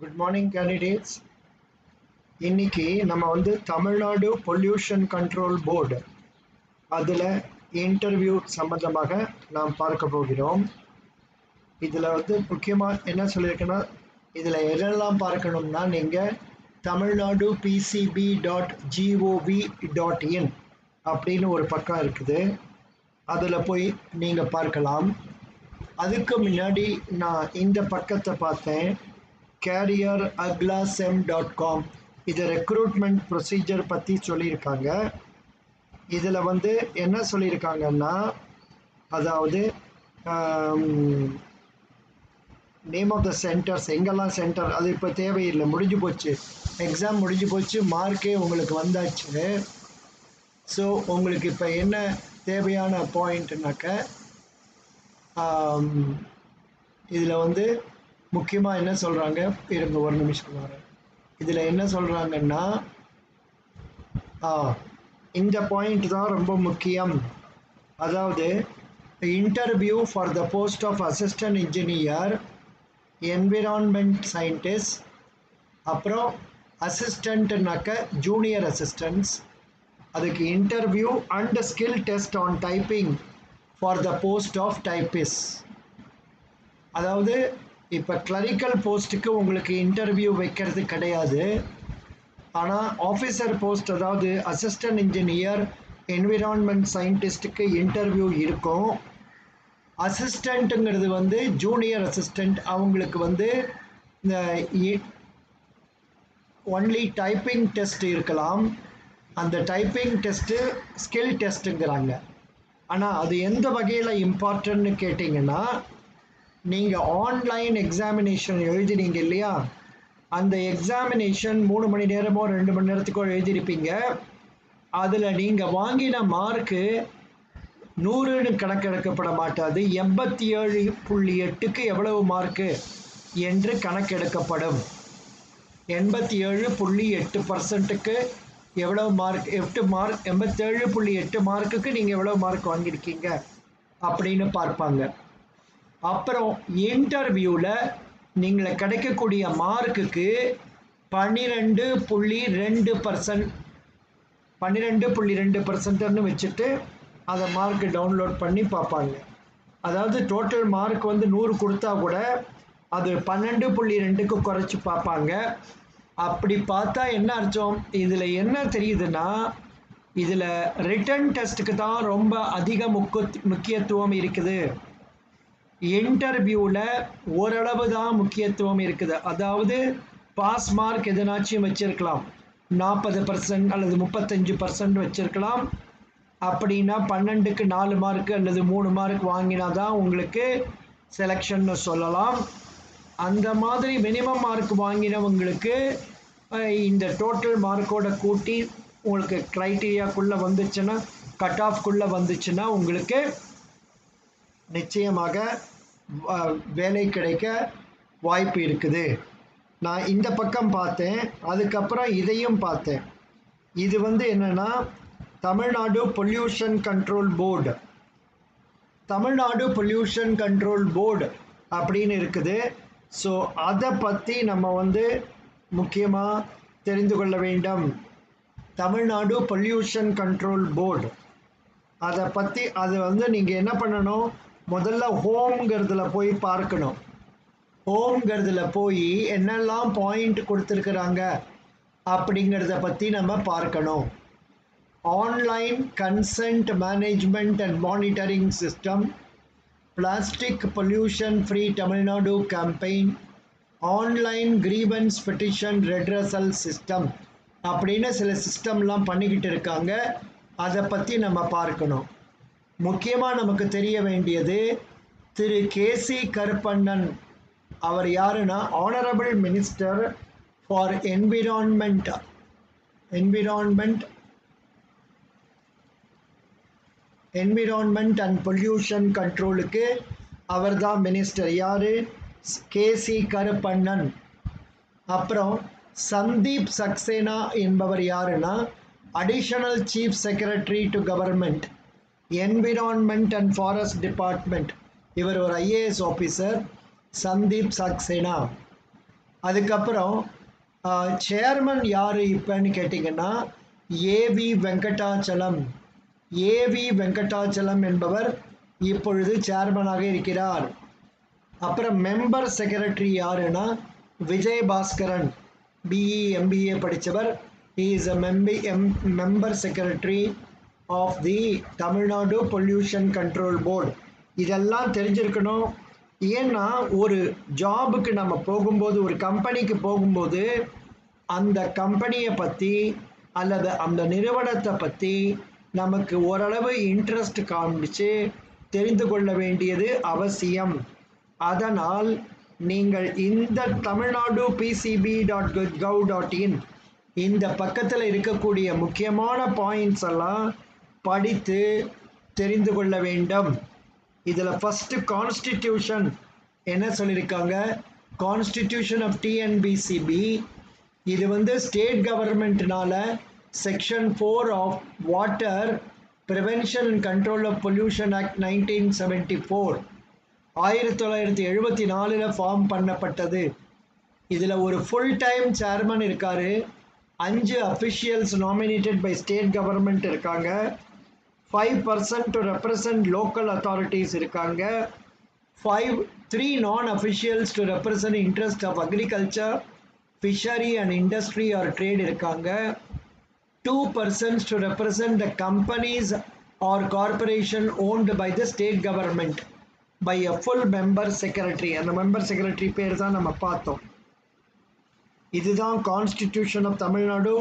Good morning candidates. இன்னைக்கு நம்ம வந்து தமிழ்நாடு பொல்யூஷன் கண்ட்ரோல் போர்டு அதில் இன்டர்வியூ சம்பந்தமாக நாம் பார்க்க போகிறோம். இதில் வந்து முக்கியமாக என்ன சொல்லியிருக்கேன்னா, இதில் எதெல்லாம் பார்க்கணும்னா நீங்கள் தமிழ்நாடு pcb.gov.in அப்படின்னு ஒரு பக்கம் இருக்குது, அதில் போய் நீங்கள் பார்க்கலாம். அதுக்கு முன்னாடி நான் இந்த பக்கத்தை பார்த்தேன், careeraglasem.com. இது ரெக்ரூட்மெண்ட் ப்ரொசீஜர் பற்றி சொல்லியிருக்காங்க. இதில் வந்து என்ன சொல்லியிருக்காங்கன்னா, அதாவது நேம் ஆஃப் த சென்டர்ஸ், எங்கெல்லாம் சென்டர் அது இப்போ தேவையில்லை, முடிஞ்சு போச்சு, எக்ஸாம் முடிஞ்சு போச்சு, மார்க்கே உங்களுக்கு வந்தாச்சு. ஸோ உங்களுக்கு இப்போ என்ன தேவையான பாயிண்ட்னாக்க, இதில் வந்து முக்கியமாக என்ன சொல்கிறாங்க, இருங்க ஒரு நிமிஷம் வரேன். இதில் என்ன சொல்கிறாங்கன்னா, இந்த பாயிண்ட் தான் ரொம்ப முக்கியம். அதாவது interview for the post of assistant engineer, environment scientist, அப்புறம் அசிஸ்டண்ட்னாக்க ஜூனியர் அசிஸ்டன்ட்ஸ், அதுக்கு interview and skill test on typing for the post of typist. அதாவது இப்போ கிளரிக்கல் போஸ்ட்டுக்கு உங்களுக்கு இன்டர்வியூ வைக்கிறது கிடையாது, ஆனால் ஆஃபீஸர் போஸ்ட், அதாவது அசிஸ்டன்ட் இன்ஜினியர், என்விரான்மெண்ட் சயின்டிஸ்ட்டுக்கு இன்டர்வியூ இருக்கும். அசிஸ்டண்ட்டுங்கிறது வந்து ஜூனியர் அசிஸ்டண்ட், அவங்களுக்கு வந்து இந்த ஒன்லி டைப்பிங் டெஸ்ட் இருக்கலாம். அந்த டைப்பிங் டெஸ்ட்டு ஸ்கில் டெஸ்ட்டுங்கிறாங்க. ஆனால் அது எந்த வகையில் இம்பார்ட்டன்ட்னு கேட்டிங்கன்னா, நீங்கள் ஆன்லைன் எக்ஸாமினேஷன் எழுதினீங்க இல்லையா, அந்த எக்ஸாமினேஷன் 3 மணி நேரமோ 2 மணி நேரத்துக்கோ எழுதியிருப்பீங்க. அதில் நீங்கள் வாங்கின மார்க்கு 100ன்னு கணக்கெடுக்கப்பட மாட்டாது, 87.8க்கு எவ்வளவு மார்க்கு என்று கணக்கெடுக்கப்படும். 87.8%க்கு எவ்வளவு மார்க், 87.8 மார்க்குக்கு நீங்கள் எவ்வளோ மார்க் வாங்கியிருக்கீங்க அப்படின்னு பார்ப்பாங்க. அப்புறம் இன்டர்வியூவில் நீங்கள் கிடைக்கக்கூடிய மார்க்குக்கு 12.2%ன்னு வச்சுட்டு அதை மார்க் டவுன்லோட் பண்ணி பார்ப்பாங்க. அதாவது டோட்டல் மார்க் வந்து 100 கொடுத்தா கூட அது 12.2க்கு குறைச்சி பார்ப்பாங்க. அப்படி பார்த்தா என்ன அர்த்தம், இதில் என்ன தெரியுதுன்னா, இதில் ரிட்டன் டெஸ்ட்டுக்கு தான் ரொம்ப அதிக முக்கியத்துவம் இருக்குது. இன்டர்வியூவில் ஓரளவு தான் முக்கியத்துவம் இருக்குது. அதாவது பாஸ் மார்க் எதனாச்சும் வச்சுருக்கலாம், 40% அல்லது 35% வச்சுருக்கலாம். அப்படின்னா 12க்கு 4 மார்க்கு அல்லது 3 மார்க் வாங்கினா தான் உங்களுக்கு செலெக்ஷன்னு சொல்லலாம். அந்த மாதிரி மினிமம் மார்க் வாங்கினவங்களுக்கு இந்த டோட்டல் மார்க்கோட கூட்டி உங்களுக்கு க்ரைட்டீரியாக்குள்ளே வந்துச்சுன்னா, கட் ஆஃப்குள்ளே வந்துச்சுன்னா உங்களுக்கு நிச்சயமாக வேலை கிடைக்க வாய்ப்பு இருக்குது. நான் இந்த பக்கம் பார்த்தேன், அதுக்கப்புறம் இதையும் பார்த்தேன். இது வந்து என்னென்னா, Tamil Nadu pollution control board, Tamil Nadu pollution control board அப்படின்னு இருக்குது. ஸோ அதை பற்றி நம்ம வந்து முக்கியமாக தெரிந்து கொள்ள வேண்டும். தமிழ்நாடு பொல்யூஷன் கண்ட்ரோல் போர்டு, அதை பற்றி அது வந்து நீங்கள் என்ன பண்ணணும், முதல்ல ஹோம்ங்கிறதுல போய் பார்க்கணும். ஹோம்ங்கிறதுல போய் என்னெல்லாம் பாயிண்ட் கொடுத்துருக்குறாங்க அப்படிங்கிறத பற்றி நம்ம பார்க்கணும். Online consent management and monitoring system, plastic pollution free Tamil Nadu campaign, online grievance petition redressal system அப்படின்னு சில சிஸ்டம்லாம் பண்ணிக்கிட்டு இருக்காங்க. அதை பற்றி நம்ம பார்க்கணும். முக்கியமாக நமக்கு தெரிய வேண்டியது, திரு கேசி கருப்பண்ணன், அவர் யாருன்னா honourable minister for environment and pollution கண்ட்ரோலுக்கு அவர் தான் மினிஸ்டர். யார்? கேசி கருப்பண்ணன். அப்புறம் சந்தீப் சக்சேனா என்பவர் யாருன்னா additional chief secretary to government, environment and forest department. இவர் ஒரு IAS ஆஃபீஸர், சந்தீப் சக்சேனா. அதுக்கப்புறம் சேர்மன் யார் இப்போன்னு கேட்டிங்கன்னா ஏவி வெங்கடாச்சலம். ஏவி வெங்கடாச்சலம் என்பவர் இப்பொழுது சேர்மனாக இருக்கிறார். அப்புறம் மெம்பர் செக்ரட்டரி யாருன்னா விஜயபாஸ்கரன், பிஇ எம்பிஏ படித்தவர். he is a member secretary of the Tamil Nadu pollution control board. இதெல்லாம் தெரிஞ்சிருக்கணும். ஏன்னா ஒரு ஜாபுக்கு நம்ம போகும்போது, ஒரு கம்பெனிக்கு போகும்போது அந்த கம்பெனியை பற்றி அல்லது அந்த நிறுவனத்தை பற்றி நமக்கு ஓரளவு இன்ட்ரெஸ்ட் காமிச்சு தெரிந்து கொள்ள வேண்டியது அவசியம். அதனால் நீங்கள் இந்த தமிழ்நாடு pcb.gov.in இந்த பக்கத்தில் இருக்கக்கூடிய முக்கியமான பாயிண்ட்ஸ் எல்லாம் படித்து தெரிந்து கொள்ள வேண்டும். இதில் ஃபஸ்ட்டு கான்ஸ்டிடியூஷன் என்ன சொல்லியிருக்காங்க, கான்ஸ்டிடியூஷன் ஆஃப் டிஎன்பிசிபி. இது வந்து ஸ்டேட் கவர்மெண்ட்னால section 4 of water prevention and control of pollution act 1974 1974 form பண்ணப்பட்டது. இதில் ஒரு ஃபுல் டைம் சேர்மன் இருக்கார், 5 officials nominated by state government இருக்காங்க, 5% டு ரெப்ரசன்ட் லோக்கல் அத்தாரிட்டிஸ் இருக்காங்க, 3 non officials to represent interest of agriculture, fishery and industry or trade இருக்காங்க, 2 persons to represent the companies or corporation owned by the state government by a full member secretary. அந்த member secretary பேர் தான் நம்ம பார்த்தோம். இதுதான் constitution of Tamil Nadu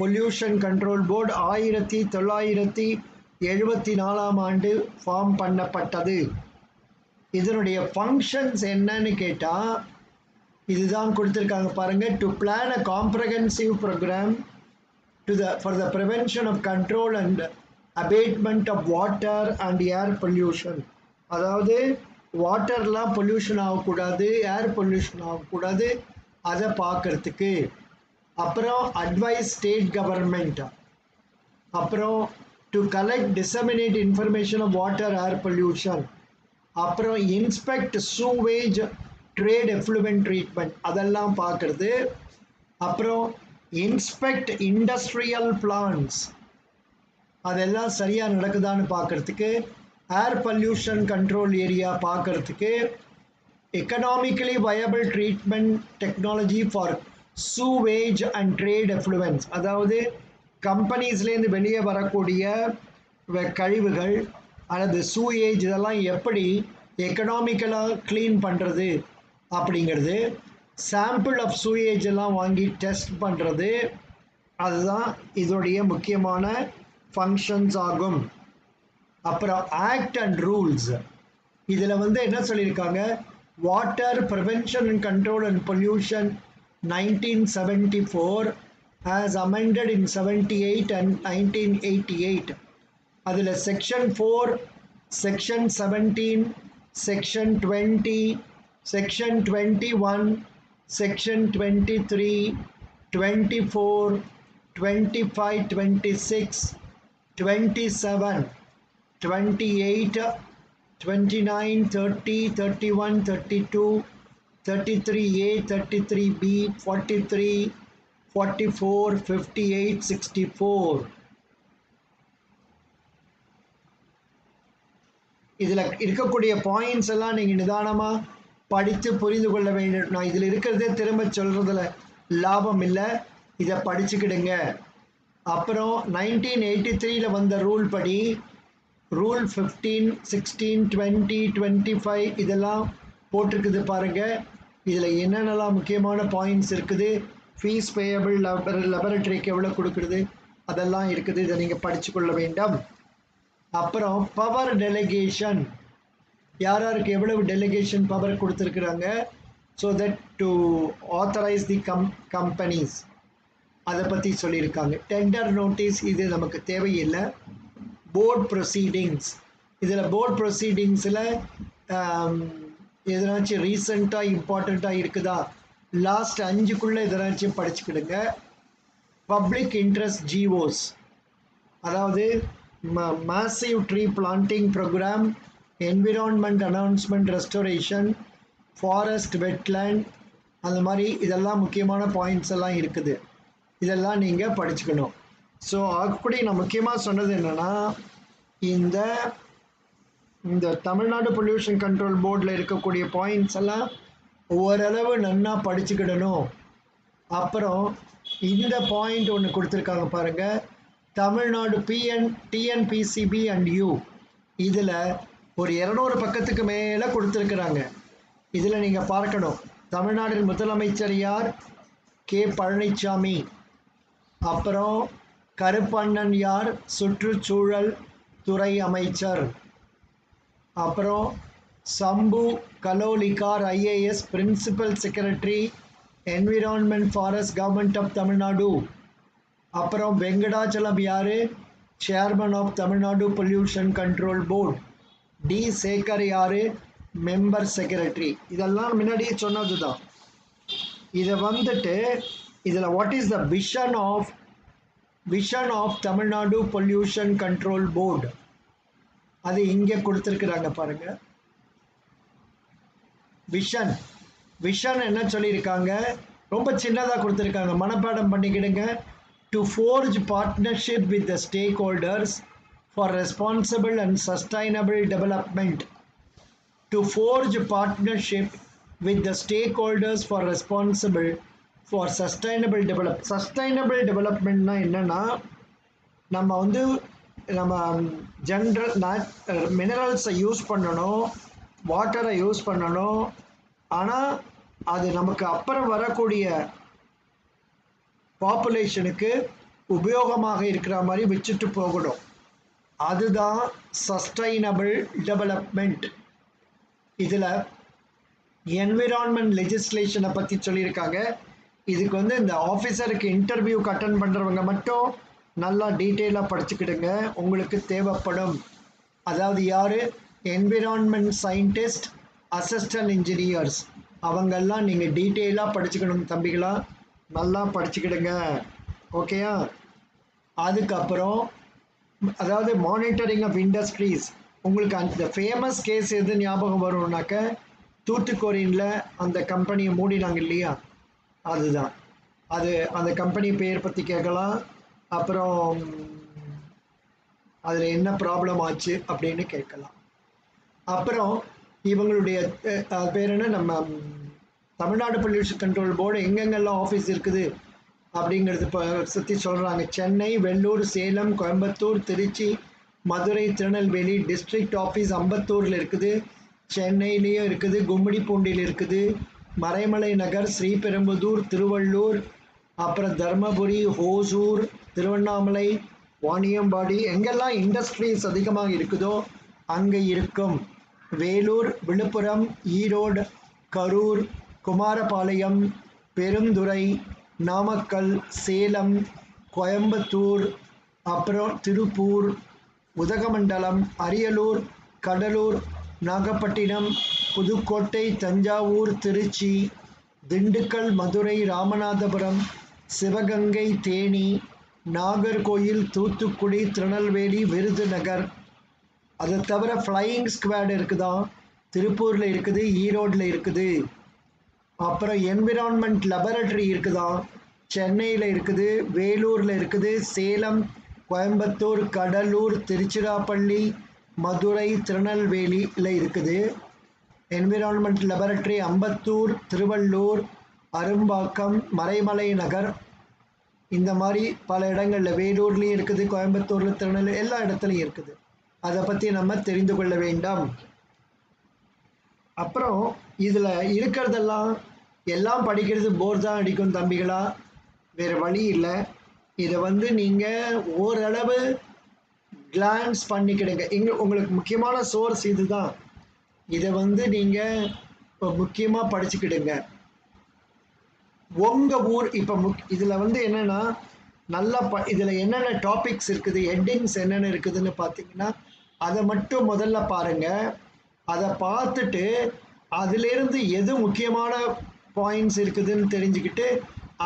pollution control board 1974 ஆண்டு form பண்ணப்பட்டது. இதனுடைய ஃபங்க்ஷன்ஸ் என்னன்னு கேட்டால் இதுதான் கொடுத்துருக்காங்க பாருங்கள். To plan a comprehensive programme for the prevention of control and abatement of water and air pollution. அதாவது வாட்டர்லாம் பொல்யூஷன் ஆகக்கூடாது, ஏர் பொல்யூஷன் ஆகக்கூடாது, அதை பார்க்கறதுக்கு. அப்புறம் அட்வைஸ் ஸ்டேட் கவர்மெண்ட். அப்புறம் to collect disseminate information of water air pollution. அப்புறம் inspect sewage trade effluent treatment, அதெல்லாம் பார்க்குறது. அப்புறம் இன்ஸ்பெக்ட் இண்டஸ்ட்ரியல் பிளான்ஸ், அதெல்லாம் சரியாக நடக்குதான்னு பார்க்குறதுக்கு. ஏர் பொல்யூஷன் கண்ட்ரோல் ஏரியா பார்க்குறதுக்கு. Economically viable treatment technology for sewage and trade எஃப்ளூவன்ஸ், அதாவது கம்பெனிஸ்லேருந்து வெளியே வரக்கூடிய கழிவுகள் அல்லது சூவேஜ் இதெல்லாம் எப்படி எக்கனாமிக்கலாக க்ளீன் பண்ணுறது அப்படிங்கிறது. சாம்பிள் ஆஃப் சூவேஜ் எல்லாம் வாங்கி டெஸ்ட் பண்ணுறது, அதுதான் இதோடைய முக்கியமான ஃபங்க்ஷன்ஸ் ஆகும். அப்புறம் ஆக்ட் அண்ட் ரூல்ஸ், இதில் வந்து என்ன சொல்லியிருக்காங்க, water prevention and control and pollution 1974 as amended in 78 and 1988. அதில் section 4, section 17, section 20, section 21, section 23, 24, 25, 26, 27, 28, 29, 30, 31, 32, 33A, 33B, 43, 44, 58, 64. இதில் இருக்கக்கூடிய பாயிண்ட்ஸ் எல்லாம் நீங்கள் நிதானமாக படித்து புரிந்து கொள்ள வேண்டும். நான் இதில் இருக்கிறதே திரும்ப சொல்கிறதுல லாபம் இல்லை, இதை படிச்சுக்கிடுங்க. அப்புறம் 1983 வந்த ரூல் படி ரூல் 15, 16, 20, 25 இதெல்லாம் போட்டிருக்குது பாருங்கள். இதில் என்னென்னலாம் முக்கியமான பாயிண்ட்ஸ் இருக்குது, ஃபீஸ் பேயபிள் லெபரட்டரிக்கு எவ்வளோ கொடுக்குறது அதெல்லாம் இருக்குது. இதை நீங்கள் படித்து கொள்ள வேண்டும். அப்புறம் பவர் டெலிகேஷன், யார் யாருக்கு எவ்வளவு டெலிகேஷன் பவர் கொடுத்துருக்குறாங்க, so that to authorise the companies, அதை பற்றி சொல்லியிருக்காங்க. டெண்டர் நோட்டீஸ் இது நமக்கு தேவையில்லை. போர்ட் ப்ரொசீடிங்ஸ், இதில் போர்ட் ப்ரொசீடிங்ஸில் எதனாச்சும் ரீசெண்டாக இம்பார்ட்டண்ட்டாக இருக்குதா, லாஸ்ட் 5குள்ளே எதனாச்சும் படிச்சுக்கிடுங்க. பப்ளிக் இன்ட்ரெஸ்ட் ஜிஓஸ், அதாவது massive tree planting program, environment announcement restoration, forest wetland அந்த மாதிரி இதெல்லாம் முக்கியமான பாயிண்ட்ஸ் எல்லாம் இருக்குது. இதெல்லாம் நீங்கள் படிச்சுக்கணும். ஸோ அப்படி நான் முக்கியமாக சொன்னது என்னென்னா, இந்த இந்த தமிழ்நாடு பொல்யூஷன் கண்ட்ரோல் போர்டில் இருக்கக்கூடிய பாயிண்ட்ஸ் எல்லாம் ஓரளவு நன்னா படிச்சுக்கிடணும். அப்புறம் இந்த பாயிண்ட் ஒன்று கொடுத்துருக்காங்க பாருங்கள், தமிழ்நாடு டிஎன்பிசிபி அண்ட் யூ, இதில் ஒரு 200 பக்கத்துக்கு மேலே கொடுத்துருக்குறாங்க. இதில் நீங்கள் பார்க்கணும், தமிழ்நாட்டின் முதலமைச்சர் யார்? கே பழனிசாமி. அப்புறம் கருப்பண்ணன் யார்? சுற்றுச்சூழல் துறை அமைச்சர். அப்புறம் Shambhu Kallolikar IAS principal secretary environment forest government of Tamil Nadu. அப்புறம் வெங்கடாச்சலம் யார்? Chairman of Tamil Nadu pollution control board. T Sekar யார்? Member secretary. இதெல்லாம் முன்னாடியே சொன்னது தான். இதை வந்துட்டு இதில் what is the vision of Tamil Nadu pollution control board, அது இங்கே கொடுத்துருக்குறாங்க பாருங்கள். விஷன் என்ன சொல்லியிருக்காங்க? ரொம்ப சின்னதாக கொடுத்துருக்காங்க, மனப்பாடம் பண்ணிக்கிடுங்க. To forge partnership with the stakeholders for responsible and sustainable development. To forge partnership with the stakeholders for responsible for sustainable டெவலப்மெண்ட்னா என்னென்னா, நம்ம ஜென்ரல் மினரல்ஸை யூஸ் பண்ணணும், வாட்டரை யூஸ் பண்ணணும். ஆனால் அது நமக்கு அப்புறம் வரக்கூடிய பாப்புலேஷனுக்கு உபயோகமாக இருக்கிற மாதிரி வச்சுட்டு போகணும். அதுதான் சஸ்டைனபிள் டெவலப்மெண்ட். இதில் என்விரான்மெண்ட் லெஜிஸ்லேஷனை பற்றி சொல்லியிருக்காங்க. இதுக்கு இந்த ஆஃபீஸருக்கு இன்டர்வியூக்கு அட்டன் பண்ணுறவங்க மட்டும் நல்லா டீட்டெயிலாக படிச்சுக்கிடுங்க, உங்களுக்கு தேவைப்படும். அதாவது யார்? என்விரான்மெண்ட் சயின்டிஸ்ட், அசிஸ்டன்ட் இன்ஜினியர்ஸ், அவங்கெல்லாம் நீங்கள் டீட்டெயிலாக படிச்சுக்கணும் தம்பிகளா, நல்லா படிச்சுக்கிடுங்க. ஓகேயா? அதுக்கப்புறம் அதாவது மானிட்டரிங் ஆஃப் இண்டஸ்ட்ரீஸ். உங்களுக்கு அந்த ஃபேமஸ் கேஸ் எது ஞாபகம் வரும்னாக்க, தூத்துக்குடியில் அந்த கம்பெனியை மூடினாங்க இல்லையா, அதுதான். அது அந்த கம்பெனி பேர் பற்றி கேட்கலாம். அப்புறம் அதில் என்ன ப்ராப்ளம் ஆச்சு அப்படின்னு கேட்கலாம். அப்புறம் இவங்களுடைய பேர் என்ன, நம்ம தமிழ்நாடு பொல்யூஷன் கண்ட்ரோல் போர்டு எங்கெங்கெல்லாம் ஆஃபீஸ் இருக்குது அப்படிங்கிறது சுற்றி சொல்கிறாங்க. சென்னை, வெள்ளூர், சேலம், கோயம்புத்தூர், திருச்சி, மதுரை, திருநெல்வேலி. டிஸ்ட்ரிக்ட் ஆஃபீஸ் அம்பத்தூரில் இருக்குது, சென்னையிலேயும் இருக்குது, கும்மிடிப்பூண்டியில் இருக்குது, மறைமலை நகர், ஸ்ரீபெரும்புதூர், திருவள்ளூர், அப்புறம் தர்மபுரி, ஹோசூர், திருவண்ணாமலை, வாணியம்பாடி. எங்கெல்லாம் இண்டஸ்ட்ரீஸ் அதிகமாக இருக்குதோ அங்கே இருக்கும். வேலூர், விழுப்புரம், ஈரோடு, கரூர், குமாரபாளையம், பெருந்துறை, நாமக்கல், சேலம், கோயம்புத்தூர், அப்புறம் திருப்பூர், உதகமண்டலம், அரியலூர், கடலூர், நாகப்பட்டினம், புதுக்கோட்டை, தஞ்சாவூர், திருச்சி, திண்டுக்கல், மதுரை, ராமநாதபுரம், சிவகங்கை, தேனி, நாகர்கோயில், தூத்துக்குடி, திருநெல்வேலி, விருதுநகர். அதை தவிர ஃப்ளையிங் ஸ்குவாட் இருக்குதா, திருப்பூரில் இருக்குது, ஈரோடில் இருக்குது. அப்புறம் என்விரான்மெண்ட் லெபரட்டரி இருக்குதா, சென்னையில் இருக்குது, வேலூரில் இருக்குது, சேலம், கோயம்புத்தூர், கடலூர், திருச்சிராப்பள்ளி, மதுரை, திருநெல்வேலியில் இருக்குது. என்விரான்மெண்ட் லெபரட்டரி அம்பத்தூர், திருவள்ளூர், அரும்பாக்கம், மறைமலை நகர், இந்த மாதிரி பல இடங்களில், வேலூர்லேயும் இருக்குது, கோயம்புத்தூரில், திருநெல்வேலி, எல்லா இடத்துலையும் இருக்குது. அதை பற்றி நம்ம தெரிந்து கொள்ள வேண்டாம். அப்புறம் இதில் இருக்கிறதெல்லாம் எல்லாம் படிக்கிறது போர் தான் அடிக்கும் தம்பிகளா, வேறு வழி இல்லை. இதை நீங்கள் ஓரளவு கிளான்ஸ் பண்ணிக்கிடுங்க. உங்களுக்கு முக்கியமான சோர்ஸ் இது தான். இதை நீங்கள் இப்போ முக்கியமாக படிச்சுக்கிடுங்க. உங்கள் ஊர் இப்போ இதில் என்னென்னா நல்லா இதில் என்னென்ன டாபிக்ஸ் இருக்குது, ஹெட்டிங்ஸ் என்னென்ன இருக்குதுன்னு பார்த்தீங்கன்னா அதை மட்டும் முதல்ல பாருங்கள். அதை பார்த்துட்டு அதிலேருந்து எது முக்கியமான பாயிண்ட்ஸ் இருக்குதுன்னு தெரிஞ்சுக்கிட்டு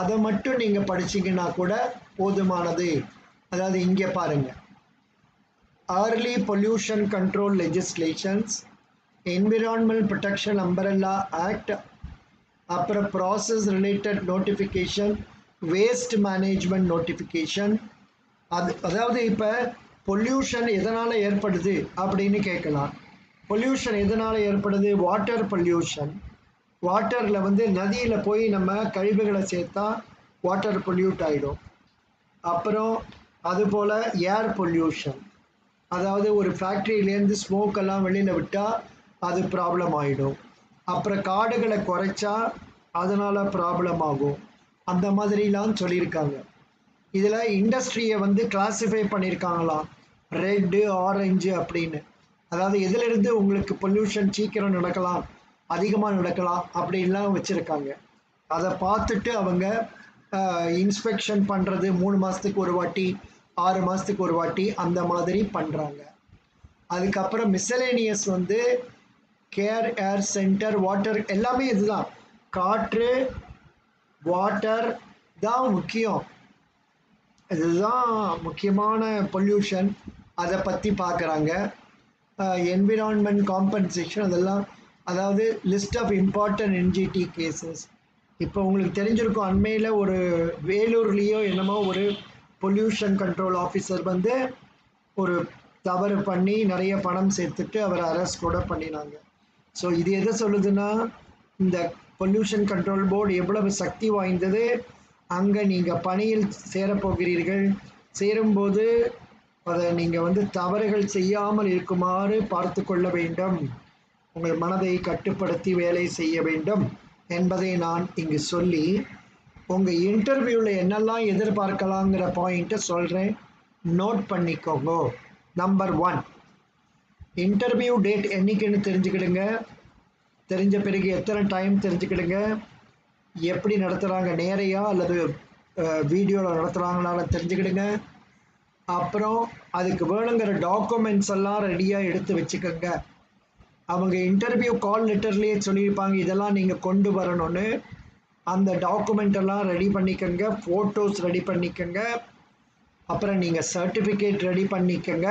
அதை மட்டும் நீங்கள் படிச்சிங்கன்னா கூட போதுமானது. அதாவது இங்கே பாருங்கள், Early Pollution Control Legislations, Environmental Protection Umbrella Act, அப்புறம் process related notification, waste management notification. அதாவது இப்போ பொல்யூஷன் எதனால் ஏற்படுது அப்படின்னு கேட்கலாம். பொல்யூஷன் எதனால் ஏற்படுது? Water pollution. வாட்டரில் வந்து நதியில் போய் நம்ம கழிவுகளை சேர்த்தா வாட்டர் பொல்யூட் ஆகிடும். அப்புறம் அதுபோல் ஏர் பொல்யூஷன், அதாவது ஒரு ஃபேக்ட்ரியிலேருந்து ஸ்மோக்கெல்லாம் வெளியில் விட்டால் அது ப்ராப்ளம் ஆகிடும். அப்புறம் காடுகளை குறைச்சா அதனால் ப்ராப்ளம் ஆகும். அந்த மாதிரிலாம் சொல்லியிருக்காங்க. இதில் இண்டஸ்ட்ரியை வந்து கிளாஸிஃபை பண்ணியிருக்காங்களாம், ரெட்டு, ஆரஞ்சு அப்படின்னு. அதாவது எதிலிருந்து உங்களுக்கு பொல்யூஷன் சீக்கிரம் நடக்கலாம், அதிகமாக நடக்கலாம் அப்படின்லாம் வச்சுருக்காங்க. அதை பார்த்துட்டு அவங்க இன்ஸ்பெக்ஷன் பண்ணுறது 3 மாதத்துக்கு ஒரு வாட்டி, 6 மாதத்துக்கு ஒரு வாட்டி அந்த மாதிரி பண்ணுறாங்க. அதுக்கப்புறம் மிஸ்சலேனியஸ் வந்து கேர், ஏர் சென்டர், வாட்டர் எல்லாமே இதுதான். காற்று, வாட்டர் தான் முக்கியம். இதுதான் முக்கியமான பொல்யூஷன். அதை பற்றி பார்க்குறாங்க. என்விரான்மெண்ட் காம்பன்சேஷன் அதெல்லாம், அதாவது list of important NGT cases. இப்போ உங்களுக்கு தெரிஞ்சிருக்கும், அண்மையில் ஒரு வேலூர்லேயோ என்னமோ ஒரு பொல்யூஷன் கண்ட்ரோல் ஆஃபீஸர் வந்து ஒரு தவறு பண்ணி நிறைய பணம் சேர்த்துட்டு அவர் அரெஸ்ட் கூட பண்ணினாங்க. ஸோ இது எதை சொல்லுதுன்னா, இந்த பொல்யூஷன் கண்ட்ரோல் போர்டு எவ்வளவு சக்தி வாய்ந்தது. அங்கே நீங்கள் பணியில் சேரப்போகிறீர்கள். சேரும்போது அதை நீங்கள் வந்து தவறுகள் செய்யாமல் இருக்குமாறு பார்த்து கொள்ள வேண்டும். உங்கள் மனதை கட்டுப்படுத்தி வேலை செய்ய வேண்டும் என்பதை நான் இங்கு சொல்லி, உங்கள் இன்டர்வியூவில் என்னெல்லாம் எதிர்பார்க்கலாங்கிற பாயிண்ட்டை சொல்கிறேன், நோட் பண்ணிக்கோங்க. நம்பர் 1, இன்டர்வியூ டேட் என்றைக்குன்னு தெரிஞ்சுக்கிடுங்க. தெரிஞ்ச பிறகு எத்தனை டைம் தெரிஞ்சுக்கிடுங்க. எப்படி நடத்துகிறாங்க, நேரையா அல்லது வீடியோவில் நடத்துகிறாங்களான்னு தெரிஞ்சுக்கிடுங்க. அப்புறம் அதுக்கு வேணுங்கிற டாக்குமெண்ட்ஸ் எல்லாம் ரெடியாக எடுத்து வச்சுக்கோங்க. அவங்க இன்டர்வியூ கால் லெட்டர்லேயே சொல்லியிருப்பாங்க இதெல்லாம் நீங்கள் கொண்டு வரணும்னு. அந்த டாக்குமெண்ட் எல்லாம் ரெடி பண்ணிக்கோங்க. ஃபோட்டோஸ் ரெடி பண்ணிக்கோங்க. அப்புறம் நீங்கள் சர்டிஃபிகேட் ரெடி பண்ணிக்கோங்க.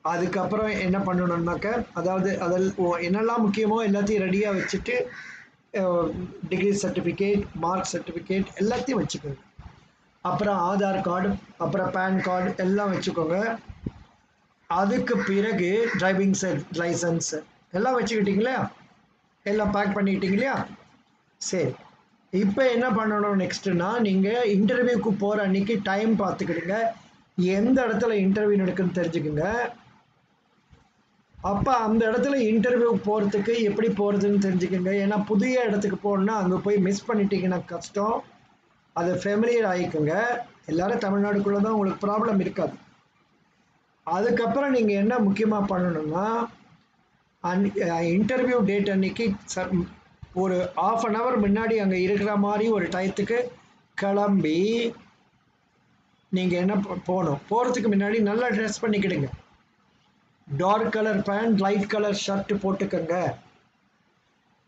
அதுக்கப்புறம் என்ன பண்ணணுன்னாக்க, அதாவது அதில் என்னெல்லாம் முக்கியமோ எல்லாத்தையும் ரெடியாக வச்சுட்டு, டிகிரி சர்டிஃபிகேட், மார்க் சர்டிஃபிகேட் எல்லாத்தையும் வச்சுக்கோங்க. அப்புறம் ஆதார் கார்டு, அப்புறம் பேன் கார்டு எல்லாம் வச்சுக்கோங்க. அதுக்கு பிறகு டிரைவிங் லைசன்ஸ் எல்லாம் வச்சுக்கிட்டீங்களா? எல்லாம் பேக் பண்ணிக்கிட்டீங்க இல்லையா? சரி, இப்போ என்ன பண்ணணும் நெக்ஸ்ட்டுனா, நீங்கள் இன்டர்வியூக்கு போகிற அன்றைக்கி டைம் பார்த்துக்கிடுங்க. எந்த இடத்துல இன்டர்வியூ நடக்குதுன்னு தெரிஞ்சுக்குங்க. அப்போ அந்த இடத்துல இன்டர்வியூக்கு போகிறதுக்கு எப்படி போகிறதுன்னு தெரிஞ்சுக்கோங்க. ஏன்னா புதிய இடத்துக்கு போகணுன்னா அங்கே போய் மிஸ் பண்ணிட்டீங்கன்னா கஷ்டம். அதை ஃபெமிலியர் ஆகிக்கோங்க. எல்லோரும் தமிழ்நாடுக்குள்ளே தான், உங்களுக்கு ப்ராப்ளம் இருக்காது. அதுக்கப்புறம் நீங்கள் என்ன முக்கியமாக பண்ணணும்னா, இன்டர்வியூ டேட் அன்னைக்கு ஒரு 1/2 hour முன்னாடி அங்கே இருக்கிற மாதிரி ஒரு டயத்துக்கு கிளம்பி நீங்கள் என்ன போகிறதுக்கு முன்னாடி நல்லா ட்ரெஸ் பண்ணிக்கிடுங்க. Dark colour pant, light colour shirt போட்டுக்கோங்க.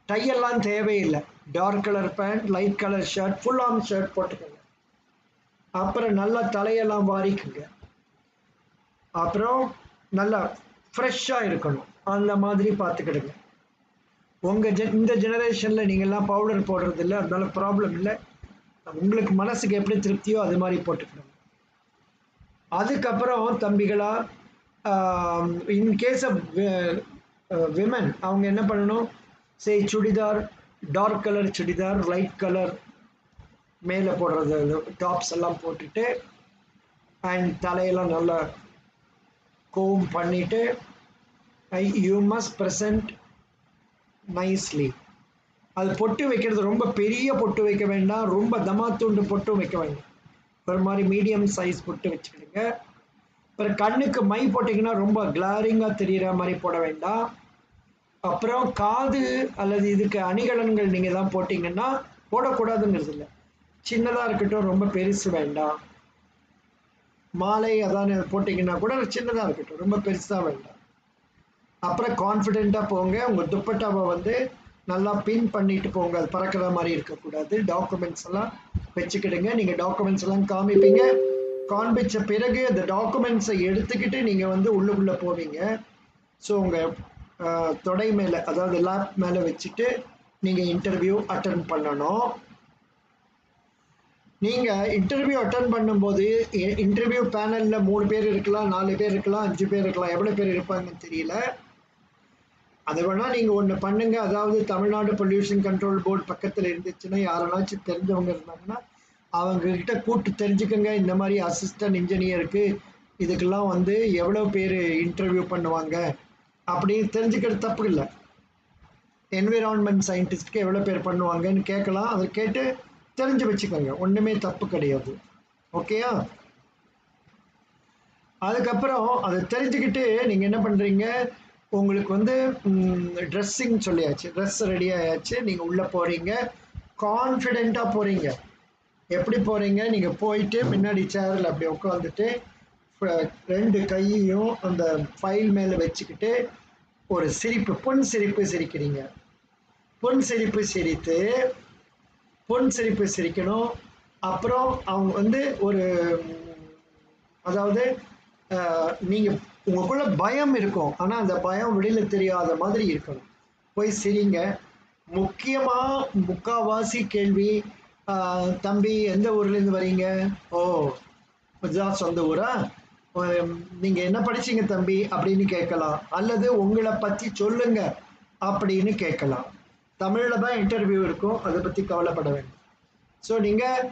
டையெல்லாம் தேவையில்லை. Dark colour pant, light colour shirt, full arm shirt போட்டுக்கோங்க. அப்புறம் நல்லா தலையெல்லாம் வாரிக்குங்க. அப்புறம் நல்லா ஃப்ரெஷ்ஷாக இருக்கணும், அந்த மாதிரி பார்த்துக்கிடுங்க. இந்த ஜெனரேஷனில் நீங்கள்லாம் பவுடர் போடுறதில்ல, அதனால ப்ராப்ளம் இல்லை. உங்களுக்கு மனசுக்கு எப்படி திருப்தியோ அது மாதிரி போட்டுக்கணும். அதுக்கப்புறம் தம்பிகளா, இன்கேஸ் ஆஃப் விமன், அவங்க என்ன பண்ணணும், churidar, dark colour churidar, light colour மேலே போடுறது டாப்ஸ் எல்லாம் போட்டுட்டு, அண்ட் தலையெல்லாம் நல்லா கோம் பண்ணிவிட்டு, யூ மஸ்ட் ப்ரெசன்ட் நைஸ்லி. அது பொட்டு வைக்கிறது ரொம்ப பெரிய பொட்டு வைக்க வேண்டாம், ரொம்ப தமாத்துண்டு பொட்டும் வைக்க வேண்டாம். ஒரு மாதிரி மீடியம் சைஸ் பொட்டு வச்சுக்கிடுங்க. அப்புறம் கண்ணுக்கு மை போட்டிங்கன்னா ரொம்ப கிளாரிங்காக தெரிகிற மாதிரி போட வேண்டாம். அப்புறம் காது அல்லது இதுக்கு அணிகலன்கள் நீங்கள் தான் போட்டிங்கன்னா, போடக்கூடாதுங்கிறது இல்லை, சின்னதாக இருக்கட்டும், ரொம்ப பெருசு வேண்டாம். மாலை அதான போட்டிங்கன்னா கூட சின்னதாக இருக்கட்டும், ரொம்ப பெருசாக வேண்டாம். அப்புறம் கான்ஃபிடெண்ட்டாக போங்க. உங்கள் துப்பட்டாவை வந்து நல்லா பின் பண்ணிட்டு போங்க, அது பறக்கிற மாதிரி இருக்கக்கூடாது. டாக்குமெண்ட்ஸ் எல்லாம் வச்சுக்கிடுங்க. நீங்கள் டாக்குமெண்ட்ஸ் எல்லாம் காமிப்பீங்க. காண்பிச்ச பிறகு அந்த டாக்குமெண்ட்ஸை எடுத்துக்கிட்டு நீங்கள் வந்து உள்ளுக்குள்ளே போவீங்க. ஸோ உங்கள் தொடை மேலே, அதாவது லேப் மேலே வச்சுட்டு நீங்கள் இன்டர்வியூ அட்டன் பண்ணணும். நீங்கள் இன்டர்வியூ அட்டன் பண்ணும்போது இன்டர்வியூ பேனலில் 3 பேர் இருக்கலாம், 4 பேர் இருக்கலாம், 5 பேர் இருக்கலாம், எவ்வளோ பேர் இருப்பாங்கன்னு தெரியல. அதை வேணால் நீங்கள் ஒன்று பண்ணுங்க. அதாவது தமிழ்நாடு பொல்யூஷன் கண்ட்ரோல் போர்டு பக்கத்தில் இருந்துச்சுன்னா யாரென்னாச்சும் தெரிஞ்சவங்க இருந்தாங்கன்னா அவங்கக்கிட்ட கூப்பிட்டு தெரிஞ்சுக்கோங்க. இந்த மாதிரி அசிஸ்டன்ட் இன்ஜினியருக்கு இதுக்கெல்லாம் வந்து எவ்வளோ பேர் இன்டர்வியூ பண்ணுவாங்க அப்படின்னு தெரிஞ்சுக்கிறது தப்பு இல்லை. என்விரான்மெண்ட் சயின்டிஸ்ட்க்கு எவ்வளோ பேர் பண்ணுவாங்கன்னு கேட்கலாம். அதை கேட்டு தெரிஞ்சு வச்சுக்கோங்க, ஒன்றுமே தப்பு கிடையாது. ஓகேயா? அதுக்கப்புறம் அதை தெரிஞ்சுக்கிட்டு நீங்கள் என்ன பண்ணுறீங்க, உங்களுக்கு வந்து ட்ரெஸ்ஸிங் சொல்லியாச்சு, ட்ரெஸ் ரெடி ஆயாச்சு, நீங்கள் உள்ளே போகிறீங்க, கான்ஃபிடெண்ட்டாக போகிறீங்க. எப்படி போகிறீங்க, நீங்கள் போயிட்டு பின்னாடி சேரில் அப்படி உட்காந்துட்டு 2 கையையும் அந்த ஃபைல் மேலே வச்சுக்கிட்டு ஒரு சிரிப்பு, பொன் சிரிப்பு சிரிக்கிறீங்க. பொன் சிரிப்பு சிரிக்கணும். அப்புறம் அவங்க வந்து ஒரு, அதாவது நீங்கள் உங்களுக்குள்ள பயம் இருக்கும், ஆனால் அந்த பயம் வெளியில் தெரியாத மாதிரி இருக்கணும். போய் சிரிங்க. முக்கியமாக முக்கால்வாசி கேள்வி, தம்பி எந்த ஊர்லேருந்து வரீங்க? ஓ, இதுதான் சொந்த ஊரா? நீங்கள் என்ன படிச்சீங்க தம்பி அப்படின்னு கேட்கலாம். அல்லது உங்களை பற்றி சொல்லுங்க அப்படின்னு கேட்கலாம். தமிழில் தான் இன்டர்வியூ இருக்கும், அதை பற்றி கவலைப்பட வேண்டாம். ஸோ நீங்கள்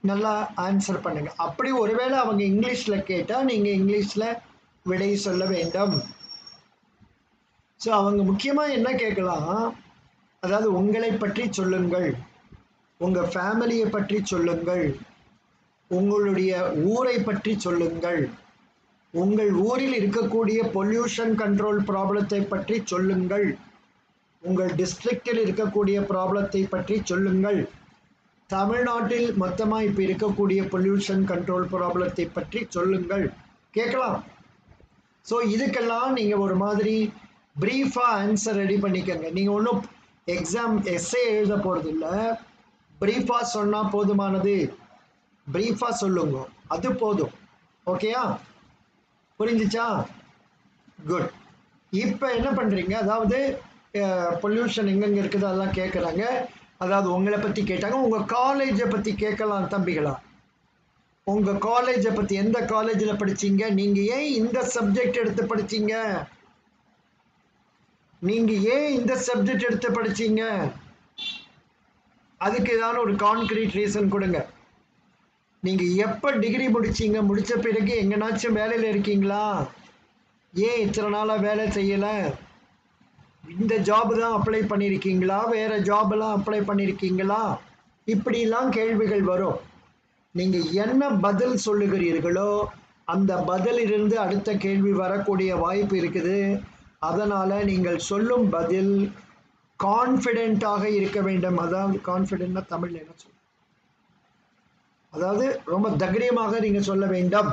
நல்லா ஆன்சர் பண்ணுங்கள். அப்படி ஒருவேளை அவங்க இங்கிலீஷில் கேட்டால் நீங்கள் இங்கிலீஷில் விடை சொல்ல வேண்டும். ஸோ அவங்க முக்கியமாக என்ன கேட்கலாம், அதாவது உங்களை பற்றி சொல்லுங்கள், உங்கள் ஃபேமிலியை பற்றி சொல்லுங்கள், உங்களுடைய ஊரை பற்றி சொல்லுங்கள், உங்கள் ஊரில் இருக்கக்கூடிய பொல்யூஷன் கண்ட்ரோல் ப்ராப்ளத்தை பற்றி சொல்லுங்கள், உங்கள் டிஸ்ட்ரிக்டில் இருக்கக்கூடிய ப்ராப்ளத்தை பற்றி சொல்லுங்கள், தமிழ்நாட்டில் மொத்தமாக இப்போ இருக்கக்கூடிய பொல்யூஷன் கண்ட்ரோல் ப்ராப்ளத்தை பற்றி சொல்லுங்கள், கேட்கலாம். ஸோ இதுக்கெல்லாம் நீங்கள் ஒரு மாதிரி ப்ரீஃபாக ஆன்சர் ரெடி பண்ணிக்கோங்க. நீங்கள் ஒன்றும் எக்ஸாம் எஸ்ஏ எழுத போகிறது இல்லை, ப்ரீஃபாக சொன்னால் போதுமானது. ப்ரீஃபாக சொல்லுங்க, அது போதும். ஓகேயா? புரிஞ்சிச்சா? குட். இப்போ என்ன பண்ணுறீங்க, அதாவது பொல்யூஷன் எங்கெங்கே இருக்குது அதெல்லாம் கேட்குறாங்க. அதாவது உங்களை பற்றி கேட்டாங்க, உங்கள் காலேஜை பற்றி கேட்கலாம் தம்பிகளா. உங்கள் காலேஜை பற்றி, எந்த காலேஜில் படிச்சீங்க, நீங்கள் ஏன் இந்த சப்ஜெக்ட் எடுத்து படிச்சீங்க, நீங்கள் ஏன் இந்த சப்ஜெக்ட் எடுத்து படிச்சீங்க, அதுக்கு ஏதாவது ஒரு கான்கிரீட் ரீசன் கொடுங்க. நீங்கள் எப்போ டிகிரி முடிச்சீங்க, முடித்த பிறகு எங்கேனாச்சும் வேலையில் இருக்கீங்களா, ஏன் இத்தனை நாளாக வேலை செய்யலை, இந்த ஜாப் தான் அப்ளை பண்ணியிருக்கீங்களா, வேறு ஜாபெல்லாம் அப்ளை பண்ணியிருக்கீங்களா, இப்படிலாம் கேள்விகள் வரும். நீங்கள் என்ன பதில் சொல்லுகிறீர்களோ அந்த பதிலிருந்து அடுத்த கேள்வி வரக்கூடிய வாய்ப்பு இருக்குது. அதனால் நீங்கள் சொல்லும் பதில் கான்ஃபிடென்ட்டாக இருக்க வேண்டும். அதாவது கான்ஃபிடென்ட்னா தமிழில் என்ன சொல்ல, அதாவது ரொம்ப தைரியமாக நீங்கள் சொல்ல வேண்டும்.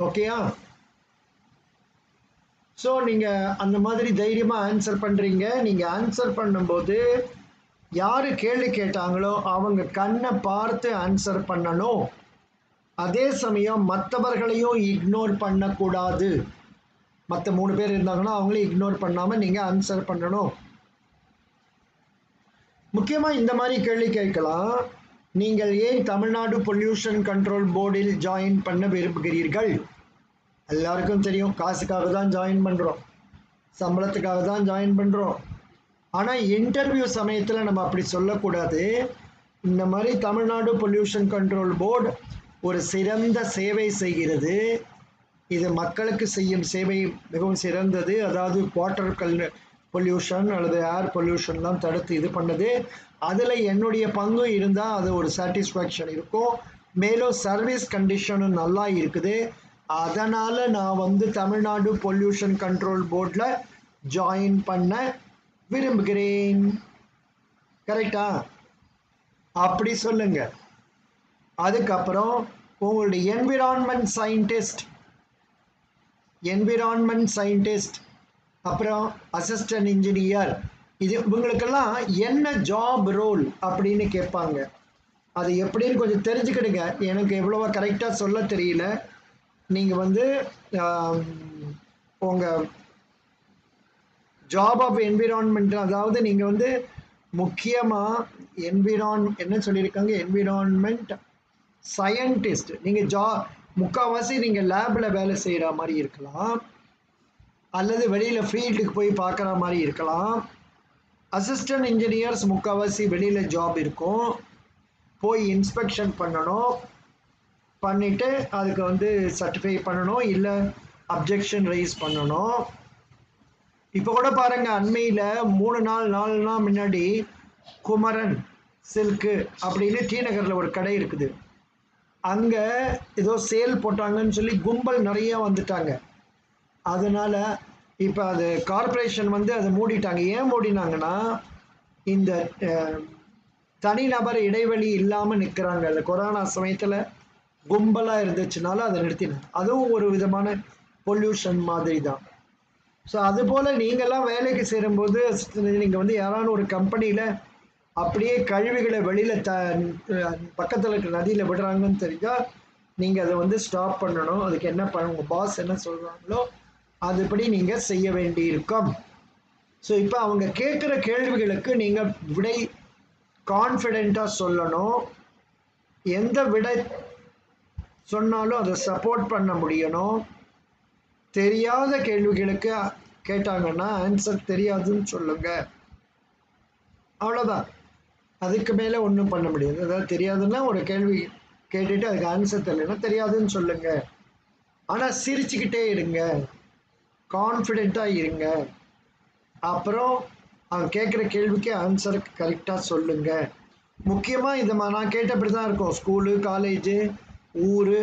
ஓகேயா? ஸோ நீங்கள் அந்த மாதிரி தைரியமாக ஆன்சர் பண்ணுறீங்க. நீங்கள் ஆன்சர் பண்ணும்போது யார் கேள்வி கேட்டாங்களோ அவங்க கண்ணை பார்த்து ஆன்சர் பண்ணணும். அதே சமயம் மற்றவர்களையும் இக்னோர் பண்ணக்கூடாது. மற்ற 3 பேர் இருந்தாங்கன்னா அவங்களையும் இக்னோர் பண்ணாமல் நீங்கள் ஆன்சர் பண்ணணும். முக்கியமாக இந்த மாதிரி கேள்வி கேட்கலாம், நீங்கள் ஏன் தமிழ்நாடு பொல்யூஷன் கண்ட்ரோல் போர்டில் ஜாயின் பண்ண விரும்புகிறீர்கள்? எல்லாருக்கும் தெரியும், காசுக்காக தான் ஜாயின் பண்ணுறோம், சம்பளத்துக்காக தான் ஜாயின் பண்ணுறோம். ஆனால் இன்டர்வியூ சமயத்தில் நம்ம அப்படி சொல்லக்கூடாது. இந்த மாதிரி தமிழ்நாடு பொல்யூஷன் கண்ட்ரோல் போர்டு ஒரு சிறந்த சேவை செய்கிறது, இது மக்களுக்கு செய்யும் சேவை மிகவும் சிறந்தது. அதாவது வாட்டர் பொல்யூஷன் அல்லது ஏர் பொல்யூஷன்லாம் தடுத்து இது பண்ணுது. அதில் என்னுடைய பங்கு இருந்தால் அது ஒரு சாட்டிஸ்ஃபேக்ஷன் இருக்கும். மேலும் சர்வீஸ் கண்டிஷனும் நல்லா இருக்குது. அதனால் நான் வந்து தமிழ்நாடு பொல்யூஷன் கண்ட்ரோல் போர்டில் ஜாயின் பண்ண விரும்புகிறேன். கரெக்டா? அப்படி சொல்லுங்க. அதுக்கப்புறம் உங்களுடைய என்விரான்மெண்ட் சயின்டிஸ்ட் அப்புறம் அசிஸ்டன்ட் இன்ஜினியர், இது இவங்களுக்கெல்லாம் என்ன ஜாப் ரோல் அப்படின்னு கேட்பாங்க. அது எப்படின்னு கொஞ்சம் தெரிஞ்சுக்கிடுங்க. எனக்கு எவ்வளவா கரெக்டாக சொல்ல தெரியல. நீங்கள் வந்து உங்கள் ஜாப் ஆஃப் என்விரான்மெண்ட், அதாவது நீங்கள் வந்து முக்கியமாக என்ன சொல்லியிருக்காங்க, என்விரான்மெண்ட் சயின்டிஸ்ட். நீங்கள் முக்கால்வாசி நீங்கள் லேபில் வேலை செய்கிற மாதிரி இருக்கலாம், அல்லது வெளியில் ஃபீல்டுக்கு போய் பார்க்குற மாதிரி இருக்கலாம். அசிஸ்டன்ட் இன்ஜினியர்ஸ் முக்கால்வாசி வெளியில் ஜாப் இருக்கும், போய் இன்ஸ்பெக்ஷன் பண்ணணும், பண்ணிவிட்டு அதுக்கு வந்து சர்டிஃபை பண்ணணும், இல்லை அப்ஜெக்ஷன் ரைஸ் பண்ணணும். இப்போ கூட பாருங்கள், அண்மையில் 4 நாள் முன்னாடி குமரன் சில்க்கு அப்படின்னு டி நகரில் ஒரு கடை இருக்குது, அங்கே ஏதோ சேல் போட்டாங்கன்னு சொல்லி கும்பல் நிறையா வந்துட்டாங்க. அதனால் இப்போ அது கார்ப்பரேஷன் வந்து அதை மூடிட்டாங்க. ஏன் மூடினாங்கன்னா, இந்த தனிநபர் இடைவெளி இல்லாமல் நிற்கிறாங்க. அந்த கொரோனா சமயத்தில் கும்பலாக இருந்துச்சுனால அதை நிறுத்தினாங்க. அதுவும் ஒரு விதமான பொல்யூஷன் மாதிரி தான். ஸோ அதுபோல் நீங்கள்லாம் வேலைக்கு சேரும்போது நீங்கள் வந்து யாரான ஒரு கம்பெனியில் அப்படியே கழிவுகளை வெளியில் பக்கத்தில் இருக்கிற நதியில் விடுறாங்கன்னு தெரிஞ்சால் நீங்கள் அதை வந்து ஸ்டாப் பண்ணணும். அதுக்கு என்ன பண்ண உங்கள் பாஸ் என்ன சொல்கிறாங்களோ அதுபடி நீங்கள் செய்ய வேண்டியிருக்கும். ஸோ இப்போ அவங்க கேட்குற கேள்விகளுக்கு நீங்கள் விடை கான்ஃபிடெண்ட்டாக சொல்லணும். எந்த விடை சொன்னாலும் அதை சப்போர்ட் பண்ண முடியணும். தெரியாத கேள்விகளுக்கு கேட்டாங்கன்னா ஆன்சர் தெரியாதுன்னு சொல்லுங்கள், அவ்வளோதான். அதுக்கு மேலே ஒன்றும் பண்ண முடியாது. அதாவது தெரியாதுன்னா ஒரு கேள்வி கேட்டுட்டு அதுக்கு ஆன்சர் தெரியலன்னா தெரியாதுன்னு சொல்லுங்கள். ஆனால் சிரிச்சுக்கிட்டே இருங்க, கான்ஃபிடெண்ட்டாக இருங்க. அப்புறம் அவன் கேட்குற கேள்விக்கு ஆன்சர் கரெக்டாக சொல்லுங்கள். முக்கியமாக இதை நான் கேட்டபடி தான் இருக்கும். ஸ்கூலு, காலேஜு, ஊர்,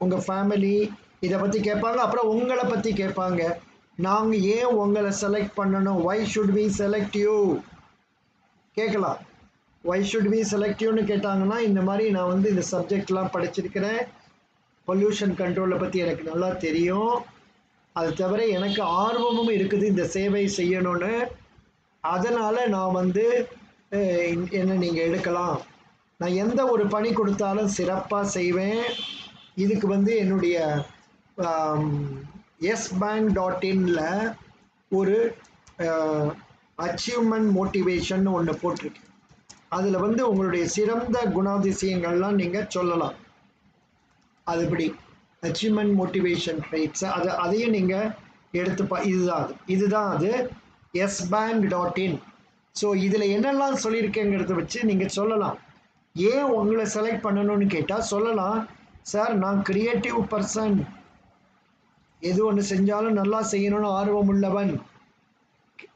உங்கள் ஃபேமிலி இதை பற்றி கேட்பாங்க. அப்புறம் உங்களை பற்றி கேட்பாங்க. நாங்கள் ஏன் உங்களை செலக்ட் பண்ணணும், why should we select you கேட்கலாம். வை ஷுட் வி செலக்ட் யூன்னு கேட்டாங்கன்னா, இந்த மாதிரி நான் வந்து இந்த சப்ஜெக்ட்லாம் படிச்சிருக்கிறேன், பொல்யூஷன் கண்ட்ரோலை பற்றி எனக்கு நல்லா தெரியும், அது தவிர எனக்கு ஆர்வமும் இருக்குது இந்த சேவை செய்யணும்னு, அதனால் நான் வந்து என்ன நீங்கள் எடுக்கலாம், நான் எந்த ஒரு பணி கொடுத்தாலும் சிறப்பாக செய்வேன். இதுக்கு வந்து என்னுடைய yesbank.inல ஒரு அச்சீவ்மெண்ட் மோட்டிவேஷன் ஒன்று போட்டிருக்கு. அதில் வந்து உங்களுடைய சிறந்த குணாதிசயங்கள்லாம் நீங்கள் சொல்லலாம். அதுபடி அச்சீவ்மெண்ட் மோட்டிவேஷன் ட்ரைட்ஸ் அதையும் நீங்கள் எடுத்துப்பா. இதுதான் அது yesbank.in. ஸோ இதில் என்னெல்லாம் சொல்லியிருக்கேங்கிறத வச்சு நீங்கள் சொல்லலாம். ஏன் உங்களை செலக்ட் பண்ணணும்னு கேட்டால் சொல்லலாம், சார் நான் கிரியேட்டிவ் பர்சன், எது ஒன்று செஞ்சாலும் நல்லா செய்யணும்னு ஆர்வம் உள்ளவன்,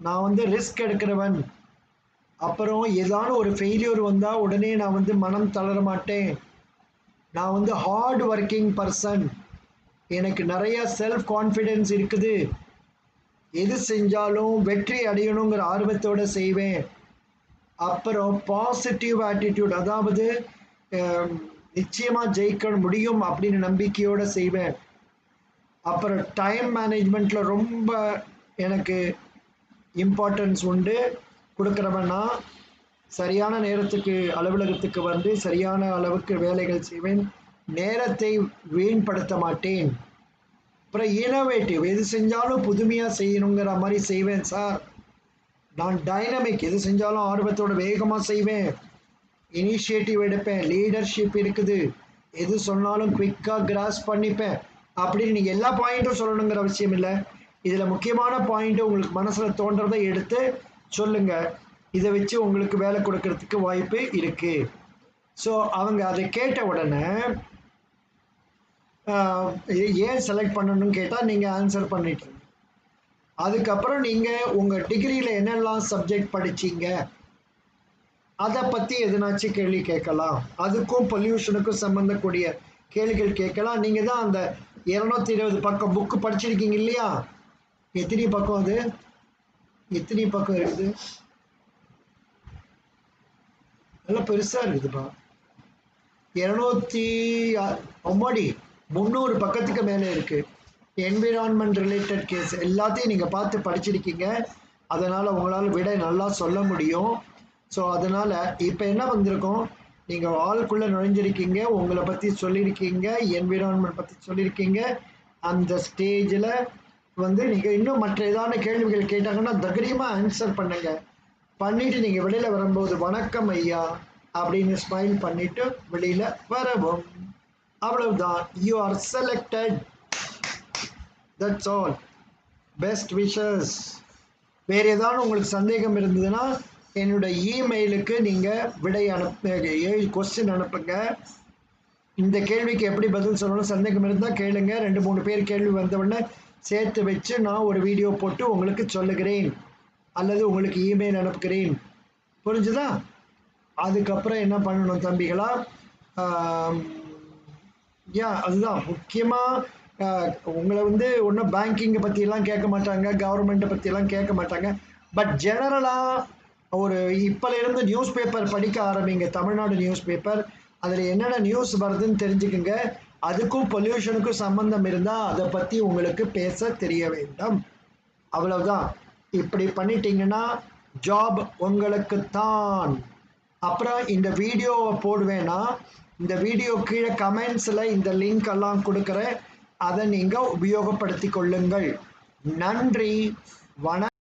நான் வந்து ரிஸ்க் எடுக்கிறவன், அப்புறம் ஏதான ஒரு ஃபெயிலியர் வந்தால் உடனே நான் வந்து மனம் தளர மாட்டேன், நான் வந்து ஹார்ட் ஒர்க்கிங் பர்சன், எனக்கு நிறைய செல்ஃப் கான்ஃபிடென்ஸ் இருக்குது, எது செஞ்சாலும் வெற்றி அடையணுங்கிற ஆர்வத்தோடு செய்வேன், அப்புறம் பாசிட்டிவ் ஆட்டிடியூட், அதாவது நிச்சயமாக ஜெயிக்க முடியும் அப்படின்னு நம்பிக்கையோடு செய்வேன், அப்புறம் டைம் மேனேஜ்மெண்ட்டில் ரொம்ப எனக்கு இம்பார்ட்டன்ஸ் உண்டு கொடுக்குறவன்னா, சரியான நேரத்துக்கு அலுவலகத்துக்கு வந்து சரியான அளவுக்கு வேலைகள் செய்வேன், நேரத்தை வீண்படுத்த மாட்டேன், அப்புறம் இனோவேட்டிவ், எது செஞ்சாலும் புதுமையாக செய்யணுங்கிற மாதிரி செய்வேன் சார், நான் டைனமிக், எது செஞ்சாலும் ஆர்வத்தோட வேகமாக செய்வேன், இனிஷியேட்டிவ் எடுப்பேன், லீடர்ஷிப் இருக்குது, எது சொன்னாலும் குவிக்காக கிராஸ் பண்ணிப்பேன் அப்படின்னு நீங்கள் எல்லா பாயிண்ட்டும் சொல்லணுங்கிற அவசியம் இல்லை. இதில் முக்கியமான பாயிண்ட்டு உங்களுக்கு மனசில் தோன்றதை எடுத்து சொல்லுங்கள். இதை வச்சு உங்களுக்கு வேலை கொடுக்கறதுக்கு வாய்ப்பு இருக்குது. ஸோ அவங்க அதை கேட்ட உடனே ஏன் செலக்ட் பண்ணணும்னு கேட்டால் நீங்கள் ஆன்சர் பண்ணிட்டீங்க. அதுக்கப்புறம் நீங்கள் உங்கள் டிகிரியில் என்னெல்லாம் சப்ஜெக்ட் படிச்சிங்க அதை பற்றி எதனாச்சும் கேள்வி கேட்கலாம். அதுக்கும் பொல்யூஷனுக்கும் சம்மந்தக்கூடிய கேள்விகள் கேட்கலாம். நீங்கள் தான் அந்த 220 பக்கம் புக்கு படிச்சிருக்கீங்க இல்லையா? எத்தனை பக்கம் அது? எத்தனை பக்கம் இருக்குது? நல்லா பெருசாக இருக்குதுப்பா. 300 பக்கத்துக்கு மேலே இருக்குது. என்விரான்மெண்ட் ரிலேட்டட் கேஸ் எல்லாத்தையும் நீங்கள் பார்த்து படிச்சிருக்கீங்க. அதனால் உங்களால் விட நல்லா சொல்ல முடியும். ஸோ அதனால் இப்போ என்ன வந்திருக்கோம், நீங்கள் ஆளுக்குள்ளே நுழைஞ்சிருக்கீங்க, உங்களை பற்றி சொல்லியிருக்கீங்க, என்விரான்மெண்ட் பற்றி சொல்லியிருக்கீங்க. அந்த ஸ்டேஜில் வந்து நீங்கள் இன்னும் மற்ற ஏதான கேள்விகள் கேட்டாங்கன்னா தைரியமாக ஆன்சர் பண்ணுங்கள். பண்ணிட்டு நீங்கள் வெளியில் வரும்போது வணக்கம் ஐயா அப்படின்னு ஸ்மைல் பண்ணிட்டு வெளியில் வரவும். அவ்வளவுதான். You are selected. That's all. Best wishes. வேறு ஏதாவது உங்களுக்கு சந்தேகம் இருந்ததுன்னா என்னோடய இமெயிலுக்கு நீங்கள் விடை கொஸ்டின் அனுப்புங்க. இந்த கேள்விக்கு எப்படி பதில் சொல்லணும் சந்தேகம் இருந்தால் கேளுங்க. 2-3 பேர் கேள்வி வந்தவுடனே சேர்த்து வச்சு நான் ஒரு வீடியோ போட்டு உங்களுக்கு சொல்லுகிறேன் அல்லது உங்களுக்கு இமெயில் அனுப்புகிறேன். புரிஞ்சுதா? அதுக்கப்புறம் என்ன பண்ணணும் தம்பிகளா? அதுதான் முக்கியமாக உங்களை ஒன்றும் பேங்கிங்கை பற்றியெல்லாம் கேட்க மாட்டாங்க, கவர்மெண்ட்டை பற்றியெல்லாம் கேட்க மாட்டாங்க. பட் ஜெனரலாக ஒரு இப்போலேருந்து நியூஸ் பேப்பர் படிக்க ஆரம்பிங்க. தமிழ்நாடு நியூஸ் பேப்பர், அதில் என்னென்ன நியூஸ் வருதுன்னு தெரிஞ்சுக்குங்க. அதுக்கும் பொல்யூஷனுக்கும் சம்பந்தம் இருந்தால் அதை பற்றி உங்களுக்கு பேச தெரிய வேண்டும். அவ்வளவுதான். இப்படி பண்ணிட்டீங்கன்னா ஜாப் உங்களுக்குத்தான். அப்புறம் இந்த வீடியோவை போடுவேன்னா இந்த வீடியோ கீழே கமெண்ட்ஸில் இந்த லிங்க் எல்லாம் கொடுக்குறேன். அதை நீங்கள் உபயோகப்படுத்தி கொள்ளுங்கள். நன்றி. வணக்கம்.